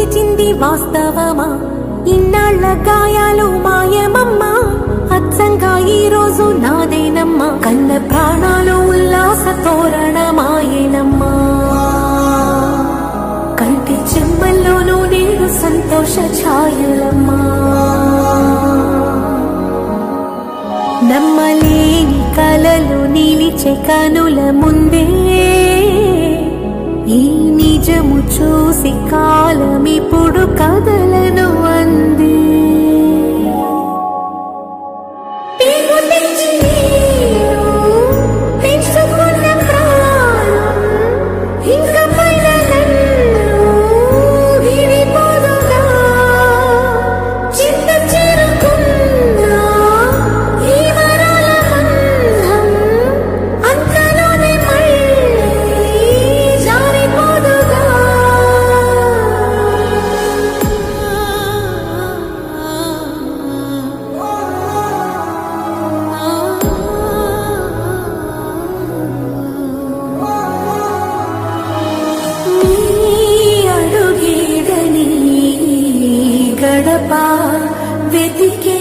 నిలిచింది వాస్తవమా? ఇన్నాళ్ల గాయాలు మాయమమ్మా, అచ్చంగా ఈ రోజు నాదేనమ్మా. కన్న ప్రాణాలు ఉల్లాస తోరణమాయేనమ్మా. కంటి చెమ్మల్లోనూ నేడు సంతోష ఛాయలమ్మా. నమ్మలేని కలలు నిలిచే కనుల ముందే ఈ నిజము చూసి కాలమిప్పుడు కదలను అంది. గడప వెతికే